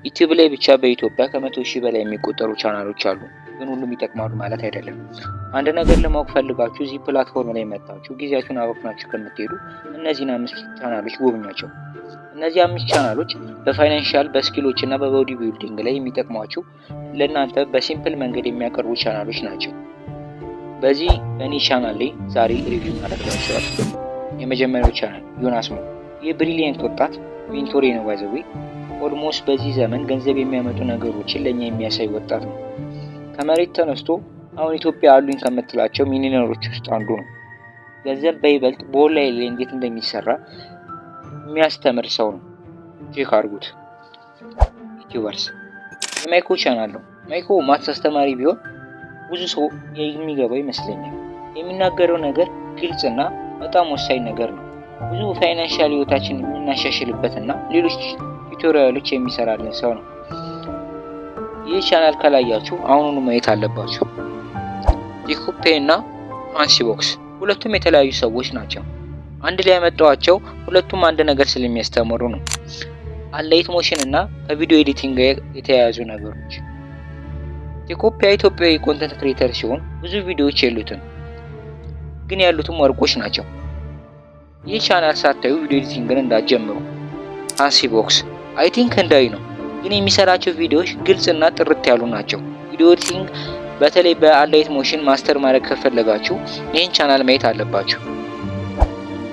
ዩቲዩብ ላይ ብቻ በኢትዮጵያ ከ100,000 በላይ የሚቆጠሩ ቻናሎች አሉ። ግን ሁሉም ይጠቅማሉ ማለት አይደለም። አንድ ነገር ለማወቅ ፈልጋችሁ እዚህ ፕላትፎርም ላይ መጣችሁ ጊዜያችሁን አባክናችሁ ከምትሄዱ እነዚህን 5 ቻናሎች ጎብኟቸው። እነዚህ 5 ቻናሎች በፋይናንሻል በስኪሎች እና በቦዲ ቢልዲንግ ላይ የሚጠቅሟችሁ ለእናንተ በሲምፕል መንገድ የሚያቀርቡ ቻናሎች ናቸው። በዚህ በእኔ ቻናል ላይ ዛሬ ሪቪው እናደርጋችኋለን። የመጀመሪያው ቻናል ዮናስ ሞ። ይህ ብሪሊየንት ወጣት ሜንቶሬ ነው። ባይዘዌ ኦልሞስት በዚህ ዘመን ገንዘብ የሚያመጡ ነገሮችን ለኛ የሚያሳይ ወጣት ነው። ከመሬት ተነስቶ አሁን ኢትዮጵያ አሉኝ ከምትላቸው ሚሊዮነሮች ውስጥ አንዱ ነው። ገንዘብ በይበልጥ በኦንላይን ላይ እንዴት እንደሚሰራ የሚያስተምር ሰው ነው። ቼክ አድርጉት። ዩቲዩበርስ የማይኮ ቻናል ነው። ማይኮ ማትስ አስተማሪ ቢሆን ብዙ ሰው የሚገባው ይመስለኛል። የሚናገረው ነገር ግልጽና በጣም ወሳኝ ነገር ነው። ብዙ ፋይናንሻል ህይወታችንን የምናሻሽልበትና ሌሎች ቱቶሪያሎች የሚሰራልን ሰው ነው። ይህ ቻናል ካላያችሁ አሁኑኑ ማየት አለባችሁ። ጄኮብ ፔይ እና ሃንሲ ቦክስ ሁለቱም የተለያዩ ሰዎች ናቸው። አንድ ላይ ያመጣዋቸው ሁለቱም አንድ ነገር ስለሚያስተምሩ ነው። አላይት ሞሽን እና ከቪዲዮ ኤዲቲንግ ጋር የተያያዙ ነገሮች። ጄኮብ ፔይ ኢትዮጵያዊ ኮንተንት ክሬተር ሲሆን ብዙ ቪዲዮዎች የሉትም፣ ግን ያሉትም ወርቆች ናቸው። ይህ ቻናል ሳታዩ ቪዲዮ ኤዲቲንግን እንዳትጀምሩ። ሃንሲ ቦክስ አይ ቲንክ እንዳይ ነው፣ ግን የሚሰራቸው ቪዲዮዎች ግልጽና ጥርት ያሉ ናቸው። ቪዲዮ ኤዲቲንግ በተለይ በአላይት ሞሽን ማስተር ማድረግ ከፈለጋችሁ ይህን ቻናል ማየት አለባችሁ።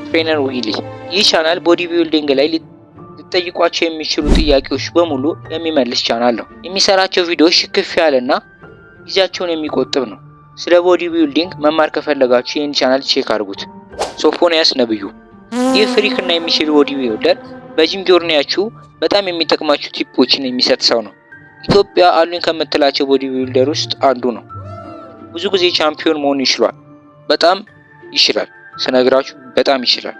ትሬነር ዊሊ ይህ ቻናል ቦዲ ቢልዲንግ ላይ ሊጠይቋቸው የሚችሉ ጥያቄዎች በሙሉ የሚመልስ ቻናል ነው። የሚሰራቸው ቪዲዮዎች ሽክፍ ያለና ጊዜያቸውን የሚቆጥብ ነው። ስለ ቦዲ ቢልዲንግ መማር ከፈለጋችሁ ይህን ቻናል ቼክ አድርጉት። ሶፎንያስ ነብዩ ይህ ፍሪክ እና የሚችል ቦዲ ቢልደር በጂም ጆርኒያችሁ በጣም የሚጠቅማችሁ ቲፖችን የሚሰጥ ሰው ነው። ኢትዮጵያ አሉኝ ከምትላቸው ቦዲ ቢልደር ውስጥ አንዱ ነው። ብዙ ጊዜ ቻምፒዮን መሆን ይችላል። በጣም ይችላል። ስነግራችሁ በጣም ይችላል።